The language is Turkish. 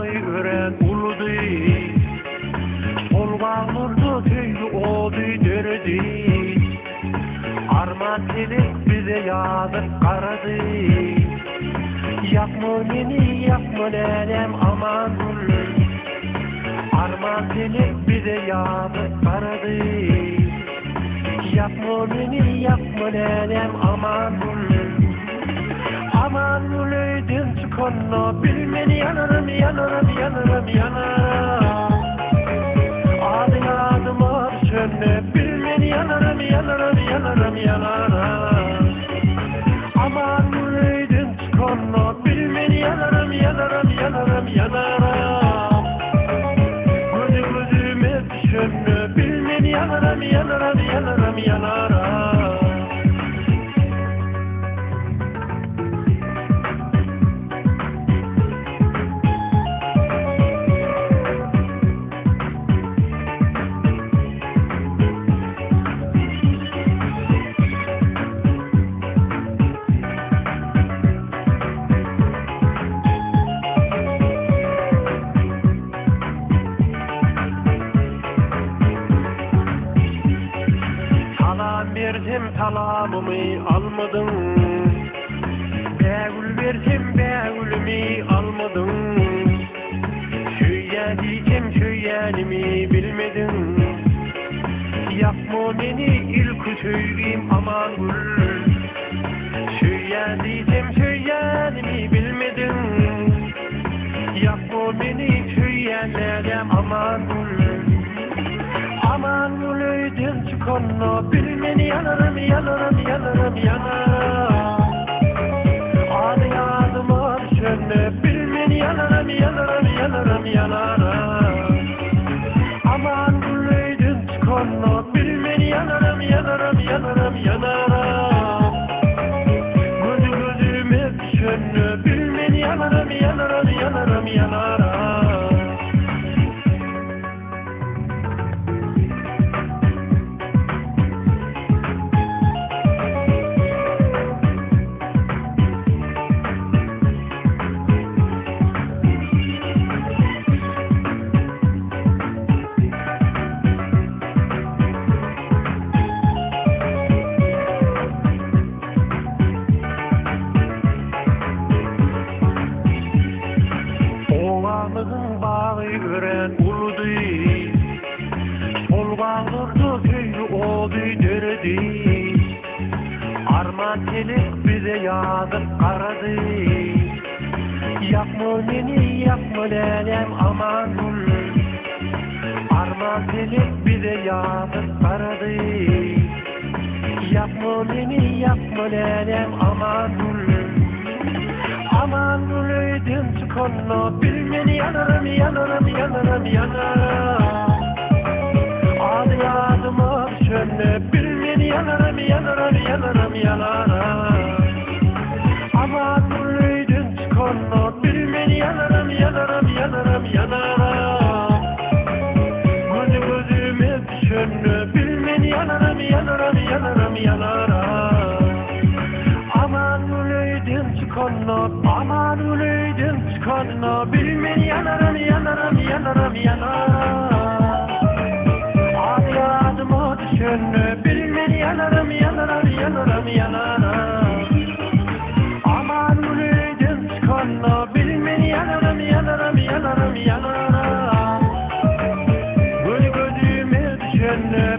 bağı ören uludu. Sol bağlurdu tüylü odu derdi. Arman telek bize yağdık karadı. Yapma beni yapma nenem aman ul. Arman telek bize yağdık karadı. Yapma beni yapma nenem aman ul. Aman ul öydün çıkanla bilmeni yanarım yanarım yanarım yanarım. Adın adım ar sönne bilmeni yanarım yanarım yanarım yanarım. Aman ul öydün çıkanla bilmeni yanarım yanarım yanarım yanarım. Gözü gözüme sönne bilmeni yanarım yanarım yanarım yanarım. Verdim talamımı almadın. Beğül verdim beğülümü almadın. Şöyeniydim şöyenimi bilmedin. Yapma beni ilk söyleyeyim aman gül. Şöyeniydim şöyenimi bilmedin. Yapma beni şöyenlerim aman gül. Aman gül öydün çıkanla bilmeni yanarım yanarım yanarım yanarım. Adı adım ar sönne bilmeni yanarım yanarım yanarım yanarım. Aman gül öydün çıkanla bilmeni yanarım yanarım yanarım yanarım. Gözü gözüme sönne bilmeni yanarım yanarım yanarım yanarım. Oğlanın bağı ören uludu. Sol bağlurdu tüylü odu derdi. Arman telek bize yağdık karadı. Yapma beni yapma nenem aman ul. Arman telek bize yağdık karadı. Yapma beni yapma nenem aman ul. Aman ul öydün çıkanla bilmeni yanarım yanarım yanarım yanarım. Adı adım ar sönne bilmeni yanarım yanarım yanarım yanarım. Aman ul öydün çıkanla bilmeni yanarım yanarım yanarım yanarım. Gözü gözüme sönne bilmeni yanarım yanarım yanarım yanarım. Aman ul öydün çıkanla aman ul öydün çıkanla bilmeni yanarım yanarım yanarım yanarım. Adı adım ar sönne bilmeni yanarım yanarım yanarım yanarım. Aman ul öydün çıkanla bilmeni yanarım yanarım yanarım yanarım. Gözü gözüme sönne